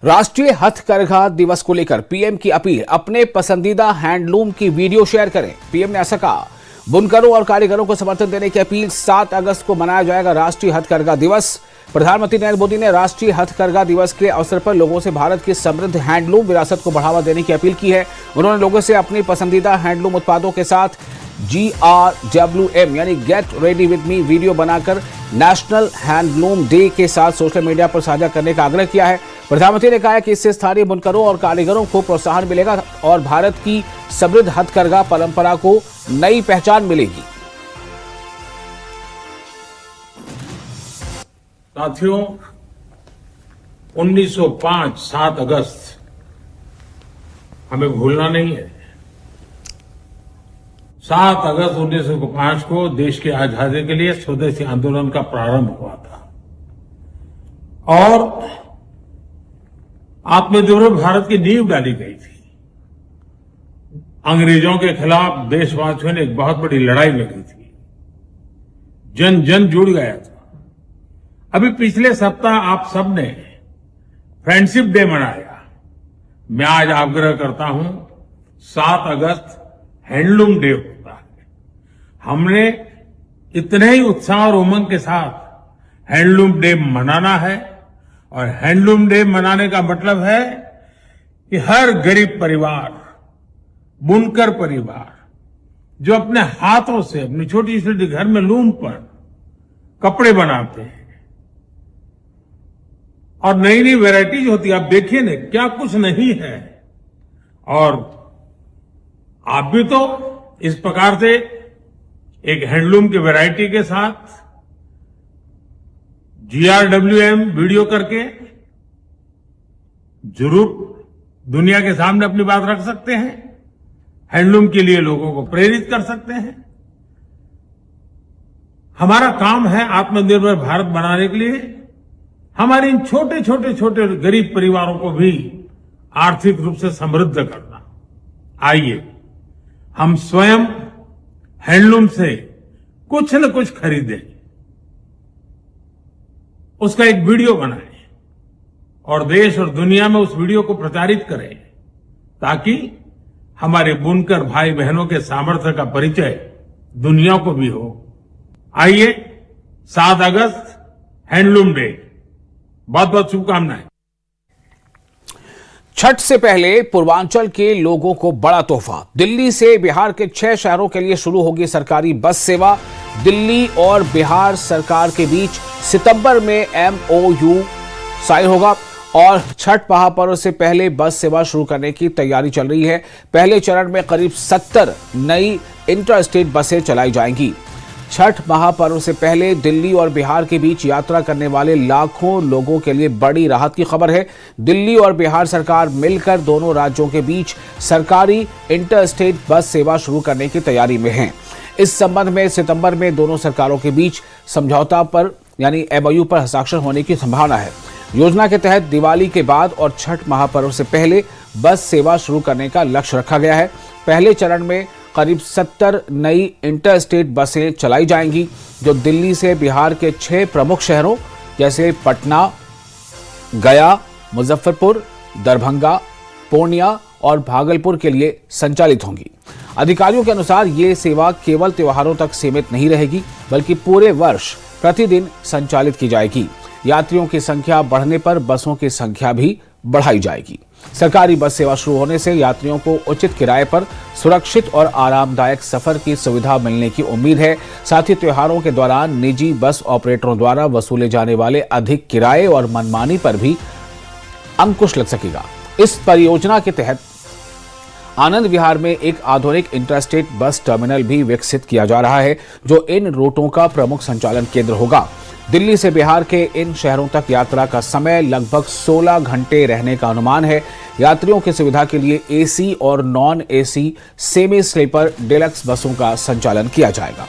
राष्ट्रीय हथकरघा दिवस को लेकर पीएम की अपील, अपने पसंदीदा हैंडलूम की वीडियो शेयर करें। पीएम ने ऐसा कहा। बुनकरों और कारीगरों को समर्थन देने की अपील। 7 अगस्त को मनाया जाएगा राष्ट्रीय हथकरघा दिवस। प्रधानमंत्री नरेंद्र मोदी ने राष्ट्रीय हथकरघा दिवस के अवसर पर लोगों से भारत की समृद्ध हैंडलूम विरासत को बढ़ावा देने की अपील की है। उन्होंने लोगों से अपनी पसंदीदा हैंडलूम उत्पादों के साथ GRWM यानी get ready with me video बनाकर नेशनल हैंडलूम डे के साथ सोशल मीडिया पर साझा करने का आग्रह किया है। प्रधानमंत्री ने कहा कि इससे स्थानीय बुनकरों और कारीगरों को प्रोत्साहन मिलेगा और भारत की समृद्ध हथकरघा परंपरा को नई पहचान मिलेगी। साथियों, 1905 7 अगस्त हमें भूलना नहीं है। 7 अगस्त 1905 को देश की आजादी के लिए स्वदेशी आंदोलन का प्रारंभ हुआ था और आत्मनिर्भर भारत की नींव डाली गई थी। अंग्रेजों के खिलाफ देशवासियों ने एक बहुत बड़ी लड़ाई लड़ी थी। जन जन जुड़ गया था। अभी पिछले सप्ताह आप सबने फ्रेंडशिप डे मनाया। मैं आज आग्रह करता हूं, 7 अगस्त हैंडलूम डे होता है। हमने इतने ही उत्साह और उमंग के साथ हैंडलूम डे मनाना है और हैंडलूम डे मनाने का मतलब है कि हर गरीब परिवार, बुनकर परिवार जो अपने हाथों से अपनी छोटी छोटी घर में लूम पर कपड़े बनाते हैं और नई नई वैरायटीज होती है। आप देखिए ना, क्या कुछ नहीं है। और आप भी तो इस प्रकार से एक हैंडलूम की वैरायटी के साथ GRWM वीडियो करके जरूर दुनिया के सामने अपनी बात रख सकते हैं। हैंडलूम के लिए लोगों को प्रेरित कर सकते हैं। हमारा काम है आत्मनिर्भर भारत बनाने के लिए हमारे इन छोटे छोटे छोटे गरीब परिवारों को भी आर्थिक रूप से समृद्ध करना। आइए हम स्वयं हैंडलूम से कुछ न कुछ खरीदें, उसका एक वीडियो बनाएं और देश और दुनिया में उस वीडियो को प्रचारित करें ताकि हमारे बुनकर भाई बहनों के सामर्थ्य का परिचय दुनिया को भी हो। आइए, 7 अगस्त हैंडलूम डे। बहुत बहुत शुभकामनाएं। छठ से पहले पूर्वांचल के लोगों को बड़ा तोहफा। दिल्ली से बिहार के 6 शहरों के लिए शुरू होगी सरकारी बस सेवा। दिल्ली और बिहार सरकार के बीच सितंबर में MOU साइन होगा और छठ महापर्व से पहले बस सेवा शुरू करने की तैयारी चल रही है। पहले चरण में करीब 70 नई इंटरस्टेट बसें चलाई जाएंगी। छठ महापर्व से पहले दिल्ली और बिहार के बीच यात्रा करने वाले लाखों लोगों के लिए बड़ी राहत की खबर है। दिल्ली और बिहार सरकार मिलकर दोनों राज्यों के बीच सरकारी इंटरस्टेट बस सेवा शुरू करने की तैयारी में हैं। इस संबंध में सितंबर में दोनों सरकारों के बीच समझौता पर यानी MOU पर हस्ताक्षर होने की संभावना है। योजना के तहत दिवाली के बाद और छठ महापर्व से पहले बस सेवा शुरू करने का लक्ष्य रखा गया है। पहले चरण में करीब 70 नई इंटरस्टेट बसें चलाई जाएंगी जो दिल्ली से बिहार के 6 प्रमुख शहरों जैसे पटना, गया, मुजफ्फरपुर, दरभंगा, पूर्णिया और भागलपुर के लिए संचालित होंगी। अधिकारियों के अनुसार ये सेवा केवल त्योहारों तक सीमित नहीं रहेगी बल्कि पूरे वर्ष प्रतिदिन संचालित की जाएगी। यात्रियों की संख्या बढ़ने पर बसों की संख्या भी बढ़ाई जाएगी। सरकारी बस सेवा शुरू होने से यात्रियों को उचित किराए पर सुरक्षित और आरामदायक सफर की सुविधा मिलने की उम्मीद है। साथ ही त्योहारों के दौरान निजी बस ऑपरेटरों द्वारा वसूले जाने वाले अधिक किराए और मनमानी पर भी अंकुश लग सकेगा। इस परियोजना के तहत आनंद विहार में एक आधुनिक इंटरस्टेट बस टर्मिनल भी विकसित किया जा रहा है जो इन रूटों का प्रमुख संचालन केंद्र होगा। दिल्ली से बिहार के इन शहरों तक यात्रा का समय लगभग 16 घंटे रहने का अनुमान है। यात्रियों की सुविधा के लिए AC और non AC semi sleeper deluxe बसों का संचालन किया जाएगा।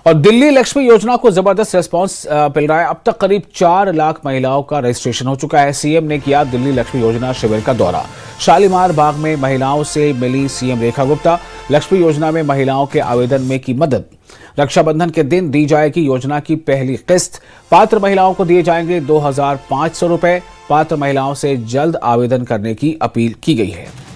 और दिल्ली लक्ष्मी योजना को जबरदस्त रिस्पांस मिल रहा है। अब तक करीब 4 लाख महिलाओं का रजिस्ट्रेशन हो चुका है। सीएम ने किया दिल्ली लक्ष्मी योजना शिविर का दौरा। शालीमार बाग में महिलाओं से मिली सीएम रेखा गुप्ता। लक्ष्मी योजना में महिलाओं के आवेदन में की मदद। रक्षाबंधन के दिन दी जाएगी योजना की पहली किस्त। पात्र महिलाओं को दिए जाएंगे 2500 रुपए। पात्र महिलाओं से जल्द आवेदन करने की अपील की गई है।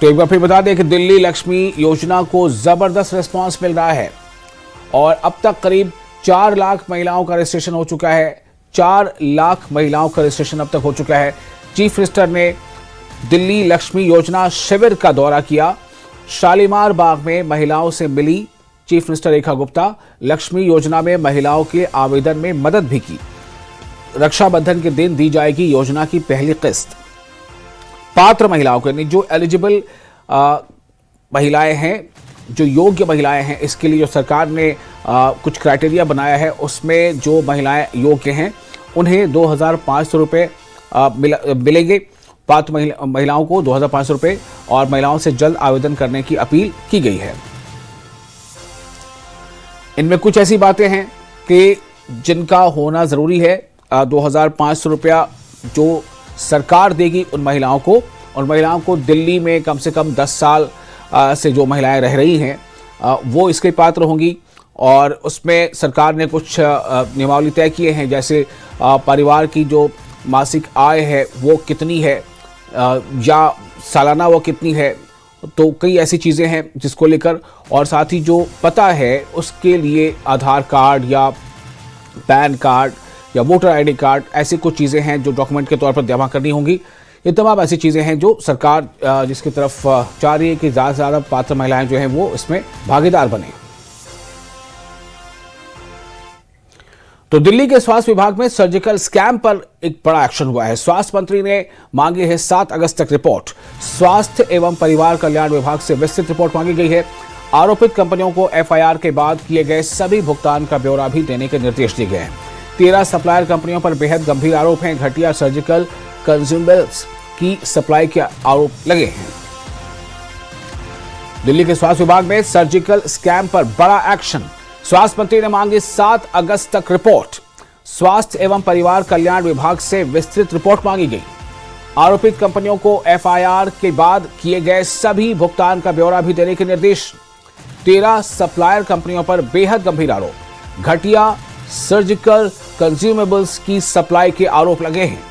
तो एक बार फिर बता दें कि दिल्ली लक्ष्मी योजना को जबरदस्त रिस्पांस मिल रहा है और अब तक करीब 4 लाख महिलाओं का रजिस्ट्रेशन हो चुका है। 4 लाख महिलाओं का रजिस्ट्रेशन अब तक हो चुका है। चीफ मिनिस्टर ने दिल्ली लक्ष्मी योजना शिविर का दौरा किया। शालीमार बाग में महिलाओं से मिली चीफ मिनिस्टर रेखा गुप्ता। लक्ष्मी योजना में महिलाओं के आवेदन में मदद भी की। रक्षाबंधन के दिन दी जाएगी योजना की पहली किस्त। पात्र महिलाओं के जो एलिजिबल महिलाएं हैं, जो योग्य महिलाएं हैं, इसके लिए जो सरकार ने कुछ क्राइटेरिया बनाया है, उसमें जो महिलाएं योग्य हैं उन्हें 2500 रुपये मिलेंगे। पात्र महिलाओं को 2500 रुपये और महिलाओं से जल्द आवेदन करने की अपील की गई है। इनमें कुछ ऐसी बातें हैं कि जिनका होना जरूरी है। 2500 रुपया जो सरकार देगी उन महिलाओं को, और महिलाओं को दिल्ली में कम से कम 10 साल से जो महिलाएं रह रही हैं वो इसके पात्र होंगी। और उसमें सरकार ने कुछ नियमावली तय किए हैं, जैसे परिवार की जो मासिक आय है वो कितनी है या सालाना वो कितनी है। तो कई ऐसी चीज़ें हैं जिसको लेकर, और साथ ही जो पता है उसके लिए आधार कार्ड या पैन कार्ड या वोटर आईडी कार्ड, ऐसी कुछ चीज़ें हैं जो डॉक्यूमेंट के तौर पर जमा करनी होंगी। ये तमाम ऐसी चीज़ें हैं जो सरकार जिसकी तरफ चाह रही है कि ज़्यादा से ज़्यादा पात्र महिलाएं जो हैं वो इसमें भागीदार बने। तो दिल्ली के स्वास्थ्य विभाग में सर्जिकल स्कैम पर एक बड़ा एक्शन हुआ है। स्वास्थ्य मंत्री ने मांगी है 7 अगस्त तक रिपोर्ट। स्वास्थ्य एवं परिवार कल्याण विभाग से विस्तृत रिपोर्ट मांगी गई है। आरोपित कंपनियों को एफआईआर के बाद किए गए सभी भुगतान का ब्यौरा भी देने के निर्देश दिए गए हैं। 13 सप्लायर कंपनियों पर बेहद गंभीर आरोप हैं। घटिया सर्जिकल कंज्यूमेबल्स की सप्लाई के आरोप लगे हैं। दिल्ली के स्वास्थ्य विभाग में सर्जिकल स्कैम पर बड़ा एक्शन। स्वास्थ्य मंत्री ने मांगी 7 अगस्त तक रिपोर्ट। स्वास्थ्य एवं परिवार कल्याण विभाग से विस्तृत रिपोर्ट मांगी गई। आरोपित कंपनियों को एफआईआर के बाद किए गए सभी भुगतान का ब्यौरा भी देने के निर्देश। 13 सप्लायर कंपनियों पर बेहद गंभीर आरोप। घटिया सर्जिकल कंज्यूमेबल्स की सप्लाई के आरोप लगे हैं।